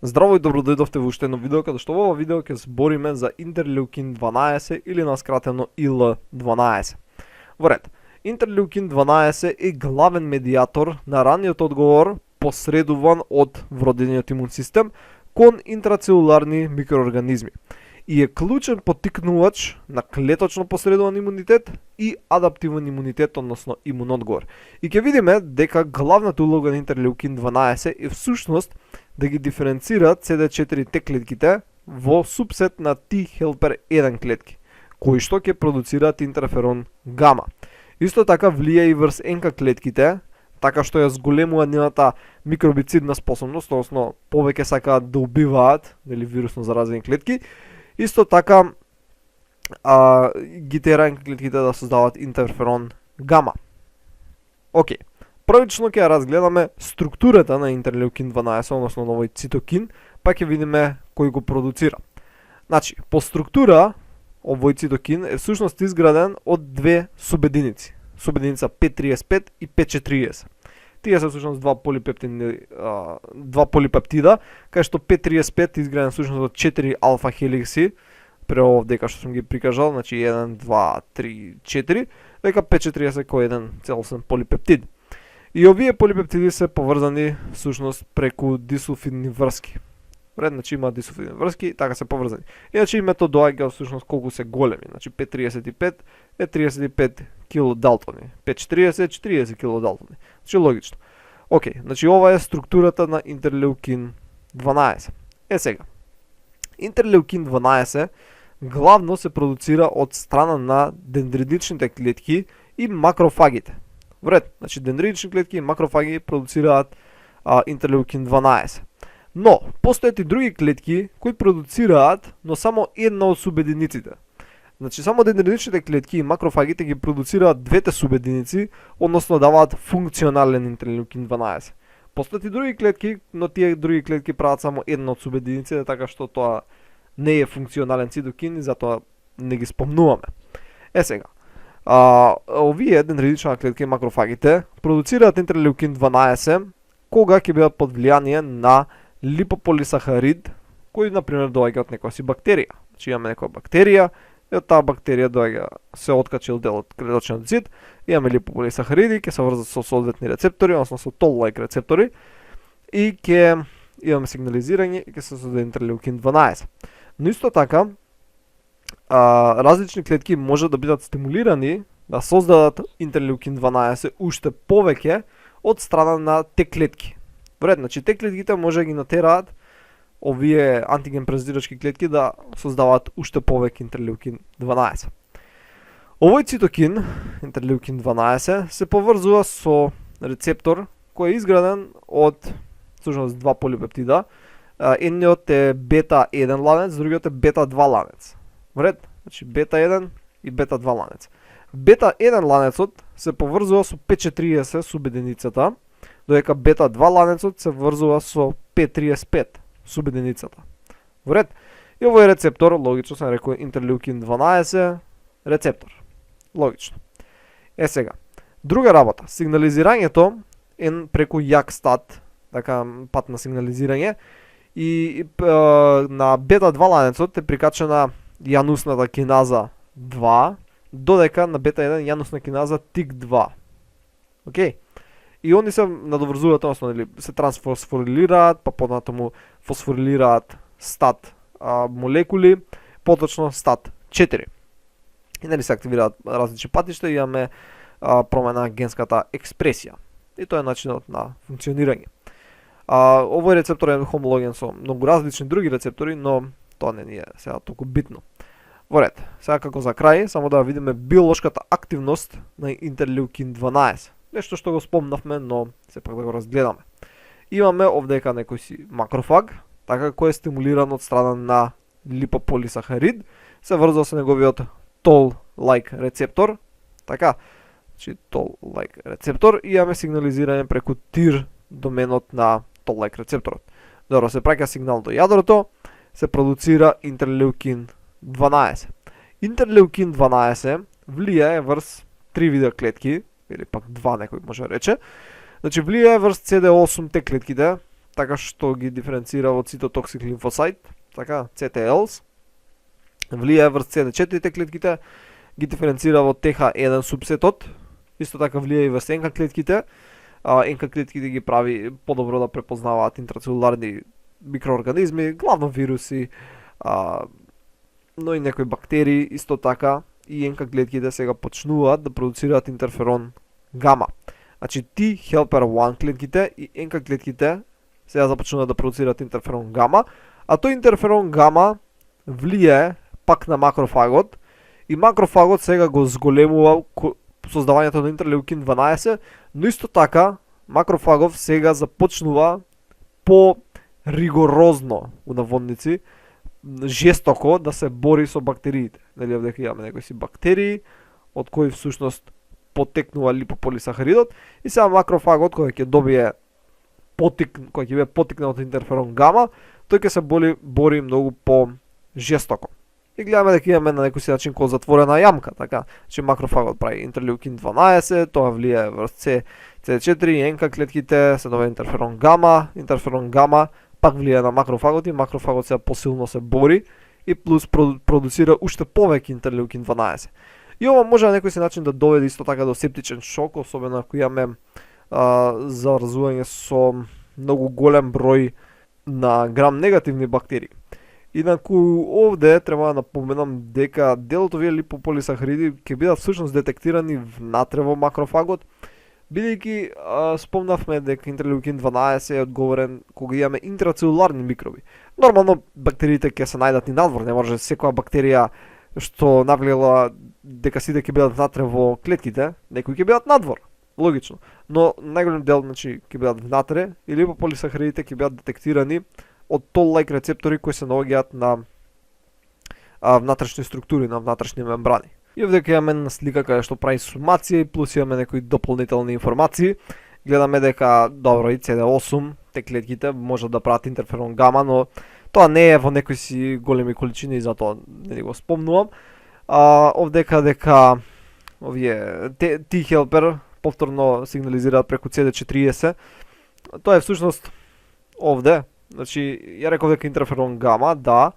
Здраво и добродојдовте во уште едно видео, каде што во ова видео ќе збориме за интерлеукин 12 или наскратено IL-12. Во ред, интерлеукин 12 е главен медијатор на раниот одговор посредуван од вродениот имун систем кон интрацелуларни микроорганизми и е клучен поттикнувач на клеточно посредуван имунитет и адаптивен имунитет, односно имун одговор. И ќе видиме дека главната улога на интерлеукин 12 е всушност да ги диференцираат CD4 T клетките во субсет на T helper 1 клетки, кои што ќе продуцираат интерферон гама. Исто така влијае и врз НК клетките, така што ја зголемува нивната микробицидна способност, односно повеќе сакаат да убиваат вирусно заразени клетки. Исто така ги тера НК клетките да создаваат интерферон гама. Океј. Првично ќе ја разгледаме структурата на интерлеукин 12, односно на овој цитокин, па ќе видиме кој го продуцира. Значи, по структура, овој цитокин е всушност изграден од две субединици. Субединица 535 и 540. Тие се всушност два полипептида, кај што 535 изграден всушност од 4 алфа хеликси, пре овдека што сум ги прикажал, значи 1, 2, 3, 4, дека 540 кој еден целосен полипептид. И овие полипептиди се поврзани всушност преку дисулфидни врски. Ред, значи има дисулфидни врски, така се поврзани. Иначе името доаѓа всушност колку се големи. Значи 535 е 35 килодалтони, 540 е 40 килодалтони. Значи логично. Океј, значи ова е структурата на интерлеукин 12. Сега. Интерлеукин 12 главно се продуцира од страна на дендридичните клетки и макрофагите. Вред, значи дендридични клетки и макрофаги продуцираат интерлеукин 12. Но, постојат и други клетки кои продуцираат, но само една од субединиците. Значи, само дендридичните клетки и макрофагите ги продуцираат двете субединици, односно даваат функционален интерлеукин 12. Постојат и други клетки, но тие други клетки прават само една од субединиците, така што тоа не е функционален цитокин и затоа не ги спомнуваме. Сега. Овие дендридична клетки и макрофагите продуцираат интерлеукин 12 кога ќе бидат под влијание на липополисахарид, кој например доаѓа од некоја си бактерија. Значи имаме некоја бактерија, и од таа бактерија доаѓа се откачил дел од клеточниот зид, имаме липополисахариди, ќе се врзат со соодветни рецептори, односно со toll-like рецептори и ќе имаме сигнализирање и ќе се создаде интерлеукин 12. Но исто така различни клетки може да бидат стимулирани да создадат интерлеукин 12 уште повеќе од страна на Т клетки. Вред, значи Т клетките може да ги натераат овие антиген презирачки клетки да создаваат уште повеќе интерлеукин 12. Овој цитокин, интерлеукин 12, се поврзува со рецептор кој е изграден од всушност два полипептида. Едниот е бета 1 ланец, другиот е бета 2 ланец. Вред, значи бета 1 и бета 2 ланец. Бета 1 ланецот се поврзува со 540 субединицата, додека бета 2 ланецот се врзува со 535 субединицата. Вред, и овој рецептор, логично сам рекол интерлеукин 12 рецептор. Логично. Сега, друга работа, сигнализирањето е преку JAK-STAT, така пат на сигнализирање, и на бета 2 ланецот е прикачена јанусната киназа 2, додека на бета 1 јанусна киназа TIK2. Океј? И они се надоврзуваат, односно се трансфосфорилираат, па понатаму фосфорилираат стат молекули, поточно стат 4. И се активираат различни патишта и имаме промена на генската експресија. И тоа е начинот на функционирање. Овој рецептор е хомологен со многу различни други рецептори, но тоа не е сега толку битно. Во ред, сега како за крај, само да видиме биолошката активност на интерлеукин 12. Нешто што го спомнавме, но сепак да го разгледаме. Имаме овдека некој си макрофаг, така кој е стимулиран од страна на липополисахарид, се врзува со неговиот toll-like рецептор, така, значи toll-like рецептор, и имаме сигнализирање преку TIR доменот на toll-like рецепторот. Добро, се праќа сигнал до јадрото, се продуцира интерлеукин 12. Интерлеукин 12 влијае врз три вида клетки, или пак два некој може да рече. Значи влијае врз CD8 Т клетките, така што ги диференцира од цитотоксик лимфосайт, така, CTLs, влијае врз CD4 клетките, ги диференцира во TH1 субсетот, исто така влијае и врз НК клетките, НК клетките ги прави подобро да препознаваат интрацелуларни микроорганизми, главно вируси, но и некои бактерии, исто така и НК клетките сега почнуваат да продуцираат интерферон гама. Значи T helper 1 клетките и НК клетките сега започнуваат да продуцираат интерферон гама, а тој интерферон гама влијае пак на макрофагот и макрофагот сега го зголемува создавањето на интерлеукин 12, но исто така макрофагов сега започнува по ригорозно у наводници жестоко да се бори со бактериите. Нели овде имаме некои си бактерии од кои всушност потекнува липополисахаридот и сега макрофагот кој ќе добие кој ќе биде потикнат од интерферон гама, тој ќе се бори многу по жестоко. И гледаме дека имаме на некој си начин ко затворена јамка, така, че макрофагот прави интерлеукин 12, тоа влијае врз CD4, НК клетките, се добива интерферон гама пак влијае на макрофагот и макрофагот се посилно се бори и плюс продуцира уште повеќе интерлеукин 12. И ова може на некој си начин да доведе исто така до септичен шок, особено ако имаме заразување со многу голем број на грам негативни бактерии. Инаку овде треба да напоменам дека дел од овие липополисахариди ќе бидат всушност детектирани внатре во макрофагот, бидејќи спомнавме дека интерлеукин 12 е одговорен кога имаме интрацелуларни микроби. Нормално бактериите ќе се најдат и надвор, не може секоја бактерија што навлегла дека сите ќе бидат внатре во клетките, некои ќе бидат надвор, логично. Но најголем дел ќе бидат внатре и липополисахаридите ќе бидат детектирани од тол-лайк рецептори кои се наоѓаат на внатрешни структури, на внатрешни мембрани. И овде имаме на слика каде што прави сумација и плюс имаме некои дополнителни информации. Гледаме дека добро и CD8 те клетките можат да прават интерферон гама, но тоа не е во некои си големи количини и затоа не го спомнувам. Овдека дека овие T-helper повторно сигнализираат преку CD40. Тоа е всушност овде. Значи, ја реков дека интерферон гама, да,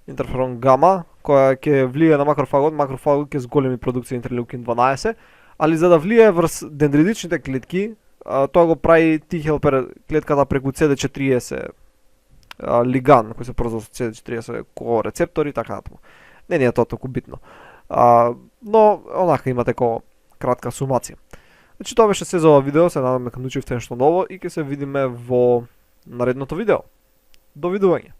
интерферон гама, која ќе влијае на макрофагот ќе зголеми продукција интерлеукин 12, али за да влијае врз дендридичните клетки, тоа го прави T-helper клетката преку CD40 лиган, кој се поврзува со CD40 ко-рецептори, така натаму. Не е тоа толку битно. Но, онака имате ко кратка сумација. Значи, тоа беше се за ова видео, се надам дека научивте нешто ново и ќе се видиме во наредното видео. До видување!